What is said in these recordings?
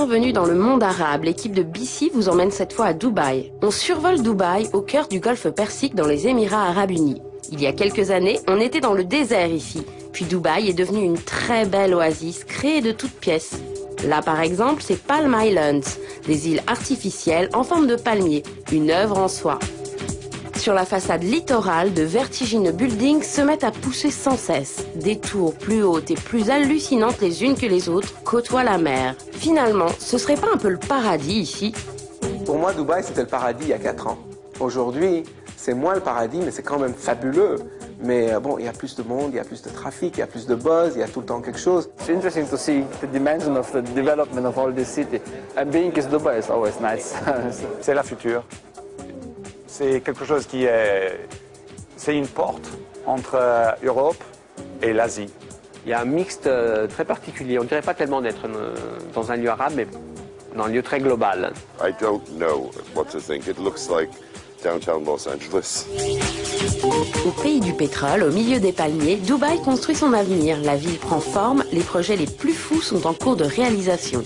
bienvenue dans le monde arabe. L'équipe de BC vous emmène cette fois à Dubaï. On survole Dubaï au cœur du golfe Persique dans les Émirats Arabes Unis. Il y a quelques années, on était dans le désert ici. Puis Dubaï est devenu une très belle oasis créée de toutes pièces. Là par exemple, c'est Palm Islands, des îles artificielles en forme de palmier, une œuvre en soi. Sur la façade littorale, de vertigineux buildings se mettent à pousser sans cesse. Des tours plus hautes et plus hallucinantes les unes que les autres côtoient la mer. Finalement, ce serait pas un peu le paradis ici? Pour moi, Dubaï, c'était le paradis il y a 4 ans. Aujourd'hui, c'est moins le paradis, mais c'est quand même fabuleux. Mais bon, il y a plus de monde, il y a plus de trafic, il y a plus de buzz, il y a tout le temps quelque chose. It's interesting to see the dimension of the development of all this city. And being in Dubai is always nice. C'est la future. C'est quelque chose qui est... C'est une porte entre Europe et l'Asie. Il y a un mixte très particulier. On ne dirait pas tellement d'être dans un lieu arabe, mais dans un lieu très global. I don't know what to think. It looks like downtown Los Angeles. Au pays du pétrole, au milieu des palmiers, Dubaï construit son avenir. La ville prend forme, les projets les plus fous sont en cours de réalisation.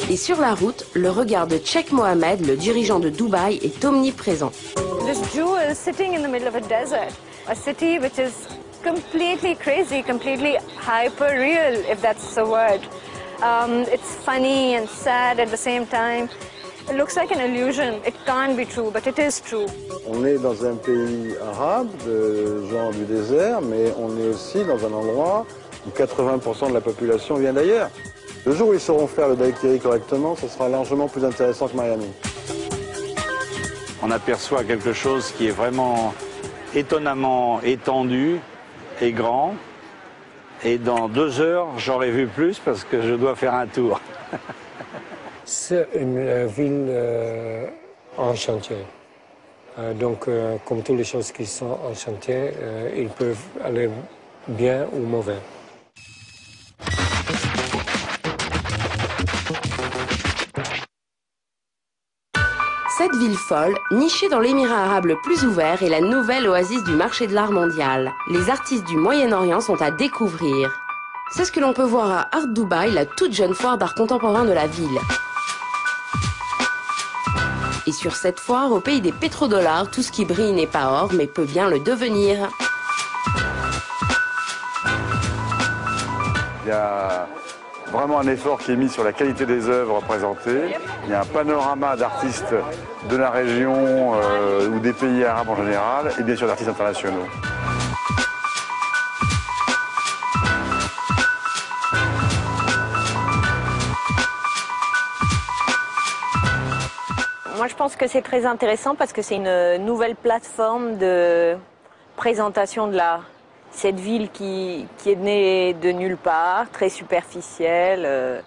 Et sur la route, le regard de Sheikh Mohammed, le dirigeant de Dubaï, est omniprésent. This jewel is sitting in the middle of a desert, a city which is completely crazy, completely hyper-real, if that's a word. It's funny and sad at the same time. It looks like an illusion. It can't be true, but it is true. On est dans un pays arabe, genre du désert, mais on est aussi dans un endroit où 80% de la population vient d'ailleurs. Le jour où ils sauront faire le daiquiri correctement, ce sera largement plus intéressant que Miami. On aperçoit quelque chose qui est vraiment étonnamment étendu et grand. Et dans 2 heures, j'aurai vu plus parce que je dois faire un tour. C'est une ville en chantier. Donc, comme toutes les choses qui sont en chantier, ils peuvent aller bien ou mauvais. Cette ville folle, nichée dans l'émirat arabe le plus ouvert, est la nouvelle oasis du marché de l'art mondial. Les artistes du Moyen-Orient sont à découvrir. C'est ce que l'on peut voir à Art Dubai, la toute jeune foire d'art contemporain de la ville. Et sur cette foire, au pays des pétrodollars, tout ce qui brille n'est pas or, mais peut bien le devenir. Il y a vraiment un effort qui est mis sur la qualité des œuvres présentées. Il y a un panorama d'artistes de la région ou des pays arabes en général, et bien sûr d'artistes internationaux. Moi, je pense que c'est très intéressant parce que c'est une nouvelle plateforme de présentation de l'art. Cette ville qui est née de nulle part, très superficielle,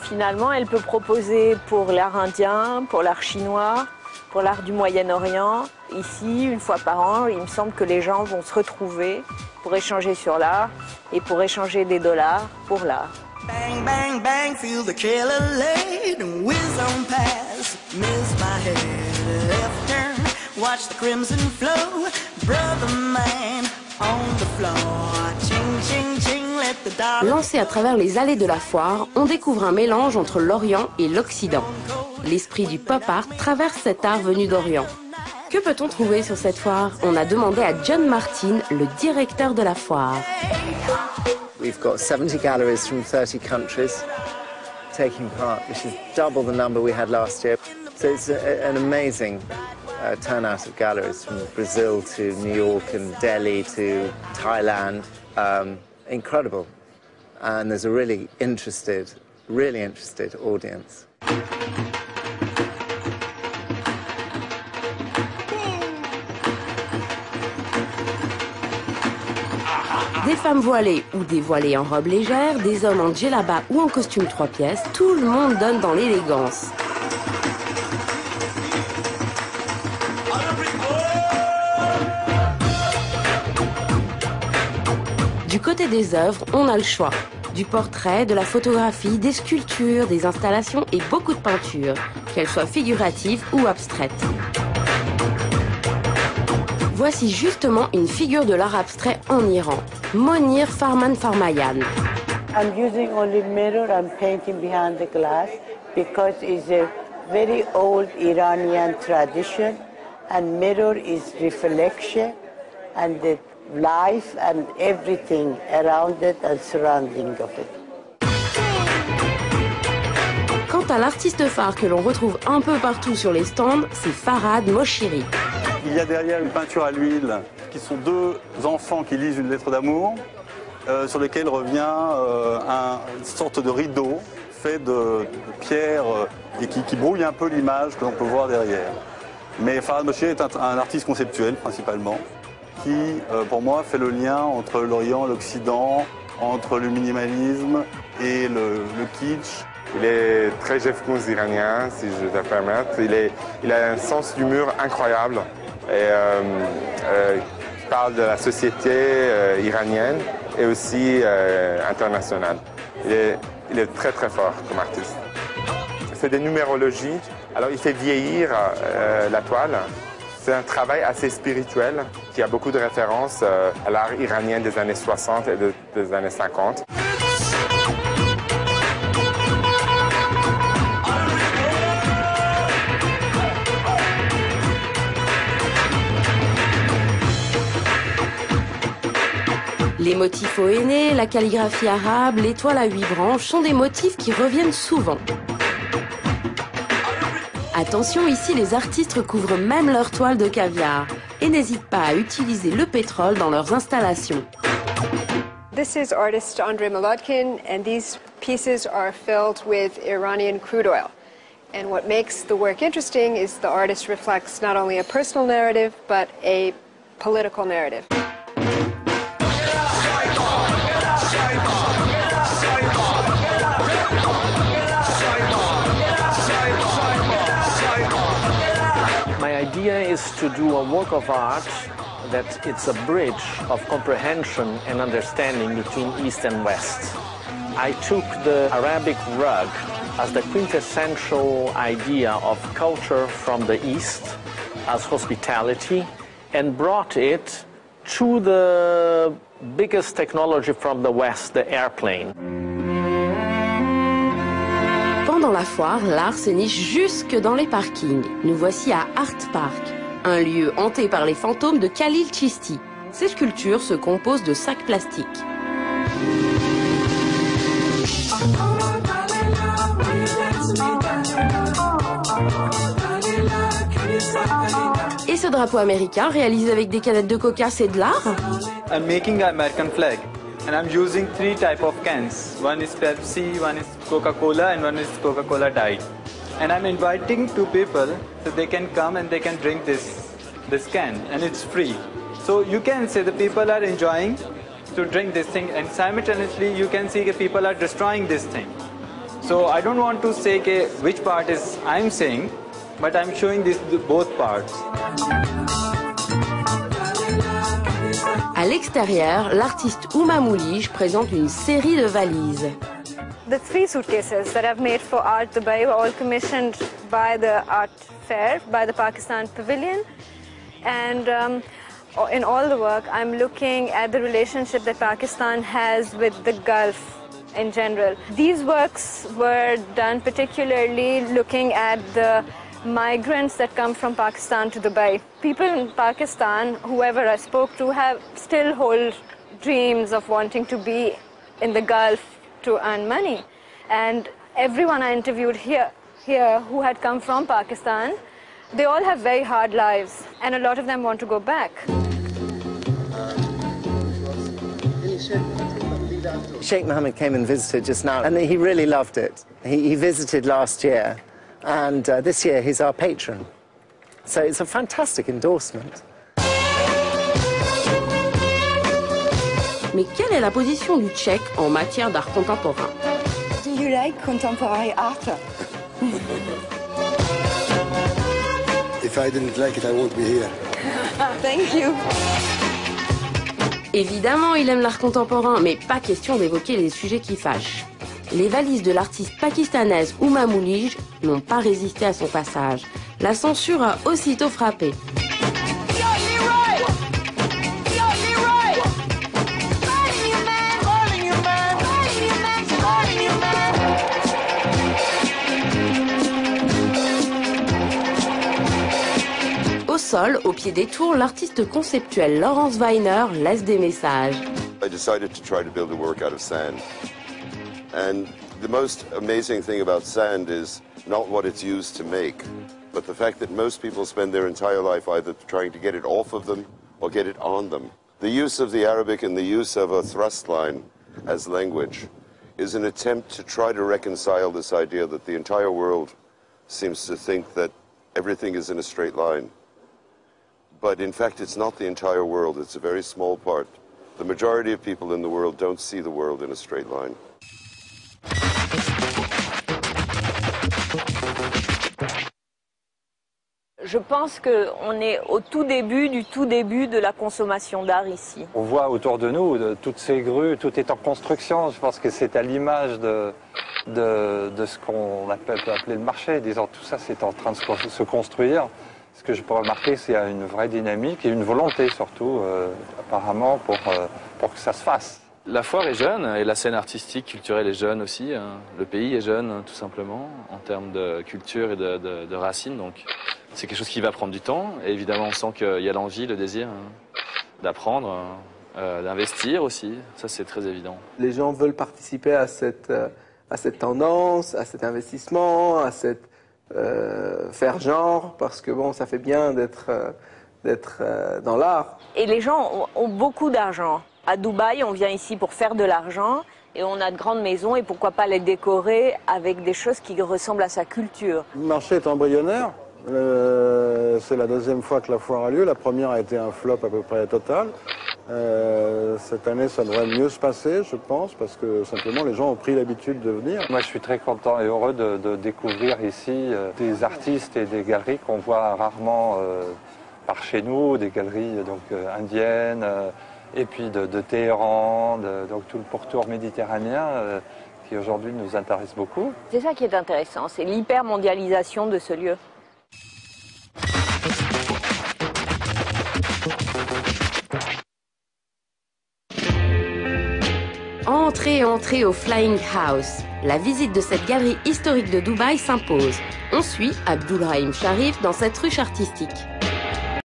finalement, elle peut proposer pour l'art indien, pour l'art chinois, pour l'art du Moyen-Orient. Ici, une fois par an, il me semble que les gens vont se retrouver pour échanger sur l'art et pour échanger des dollars pour l'art. Bang, bang, bang, feel the killer laid and whiz on past, miss my head, left turn, watch the crimson flow, brother man on the floor, ching, ching, ching, let the dark... Lancé à travers les allées de la foire, on découvre un mélange entre l'Orient et l'Occident. L'esprit du pop art traverse cet art venu d'Orient. Que peut-on trouver sur cette foire? On a demandé à John Martin, le directeur de la foire. We've got 70 galleries from 30 countries taking part, which is double the number we had last year. So it's an amazing turnout of galleries from Brazil to New York and Delhi to Thailand. Incredible. And there's a really interested audience. Des femmes voilées ou dévoilées en robe légère, des hommes en djellaba ou en costume 3 pièces, tout le monde donne dans l'élégance. Du côté des œuvres, on a le choix. Du portrait, de la photographie, des sculptures, des installations et beaucoup de peintures, qu'elles soient figuratives ou abstraites. Voici justement une figure de l'art abstrait en Iran. Monir Farman Farmayan. I'm using only mirror, I'm painting behind the glass because it's a very old Iranian tradition and mirror is reflection and the life and everything around it and surrounding of it. Quant à l'artiste phare que l'on retrouve un peu partout sur les stands, c'est Farhad Moshiri. Il y a derrière une peinture à l'huile qui sont deux enfants qui lisent une lettre d'amour sur lequel revient une sorte de rideau fait de pierre et qui brouille un peu l'image que l'on peut voir derrière. Mais Farhad Moshiri est un artiste conceptuel principalement qui, pour moi, fait le lien entre l'Orient et l'Occident, entre le minimalisme et le kitsch. Il est très Jeff Koons iranien, si je peux me permettre. Il a un sens d'humour incroyable et il parle de la société iranienne et aussi internationale. Il est très très fort comme artiste. Il fait des numérologies, alors il fait vieillir la toile. C'est un travail assez spirituel qui a beaucoup de références à l'art iranien des années 60 et des années 50. Les motifs ohénés, la calligraphie arabe, l'étoile à 8 branches sont des motifs qui reviennent souvent. Attention, ici les artistes recouvrent même leur toile de caviar et n'hésitent pas à utiliser le pétrole dans leurs installations. This is artist Andrei Molodkin, and these pieces are filled with Iranian crude oil. And what makes the work interesting is the artist reflects not only a personal narrative, but a political narrative. My idea is to do a work of art that it's a bridge of comprehension and understanding between East and West. I took the Arabic rug as the quintessential idea of culture from the East as hospitality and brought it to the biggest technology from the West, the airplane. Pendant la foire, l'art se niche jusque dans les parkings. Nous voici à Art Park, un lieu hanté par les fantômes de Khalil Chisti. Ces sculptures se composent de sacs plastiques. Et ce drapeau américain réalisé avec des canettes de coca, c'est de l'art? I'm making an American flag. And I'm using 3 types of cans. One is Pepsi, one is Coca-Cola, and one is Coca-Cola Diet. And I'm inviting 2 people so they can come and they can drink this can, and it's free. So you can say the people are enjoying to drink this thing, and simultaneously you can see that people are destroying this thing. So I don't want to say which part is I'm saying, but I'm showing both parts. À l'extérieur, l'artiste Uma Moulige présente une série de valises. The 3 suitcases that I've made for Art Dubai were all commissioned by the art fair, by the Pakistan Pavilion. And in all the work, I'm looking at the relationship that Pakistan has with the Gulf in general. These works were done particularly looking at the migrants that come from Pakistan to Dubai. People in Pakistan, whoever I spoke to, still hold dreams of wanting to be in the Gulf to earn money. And everyone I interviewed here who had come from Pakistan, they all have very hard lives, and a lot of them want to go back. Sheikh Mohammed came and visited just now, and he really loved it. He visited last year, and this year he's our patron. So it's a fantastic endorsement. Mais quelle est la position du Tchèque en matière d'art contemporain? Do you like contemporary art? If I didn't like it, I won't be here. Thank you. Évidemment, il aime l'art contemporain, mais pas question d'évoquer les sujets qui fâchent. Les valises de l'artiste pakistanaise Uma Moulige n'ont pas résisté à son passage. La censure a aussitôt frappé. sol, au pied des tours, l'artiste conceptuel Laurence Weiner laisse des messages. I decided to try to build a work out of sand. And the most amazing thing about sand is not what it's used to make, but the fact that most people spend their entire life either trying to get it off of them or get it on them. The use of the Arabic and the use of a thrust line as language is an attempt to try to reconcile this idea that the entire world seems to think that everything is in a straight line. But in fact, it's not the entire world, it's a very small part. The majority of people in the world don't see the world in a straight line. Je pense qu'on est au tout début de la consommation d'art ici. On voit autour de nous toutes ces grues, tout est en construction. Je pense que c'est à l'image de ce qu'on peut appeler le marché. Disons, tout ça, c'est en train de se construire. Ce que je peux remarquer, c'est une vraie dynamique et une volonté surtout, apparemment, pour que ça se fasse. La foire est jeune et la scène artistique, culturelle est jeune aussi. Le pays est jeune, tout simplement, en termes de culture et de racines. Donc, c'est quelque chose qui va prendre du temps. Et évidemment, on sent qu'il y a l'envie, le désir d'apprendre, d'investir aussi. Ça, c'est très évident. Les gens veulent participer à cette tendance, à cet investissement, à cette faire genre, parce que bon, ça fait bien d'être dans l'art. Et les gens ont beaucoup d'argent. À Dubaï, on vient ici pour faire de l'argent et on a de grandes maisons et pourquoi pas les décorer avec des choses qui ressemblent à sa culture. Le marché est embryonnaire. C'est la deuxième fois que la foire a lieu. La première a été un flop à peu près total. Cette année, ça devrait mieux se passer, je pense, parce que simplement les gens ont pris l'habitude de venir. Moi, je suis très content et heureux de découvrir ici des artistes et des galeries qu'on voit rarement par chez nous, des galeries donc indiennes. Et puis de Téhéran, donc tout le pourtour méditerranéen qui aujourd'hui nous intéresse beaucoup. C'est ça qui est intéressant, c'est l'hypermondialisation de ce lieu. Entrez au Flying House. La visite de cette galerie historique de Dubaï s'impose. On suit Abdulrahim Sharif dans cette ruche artistique.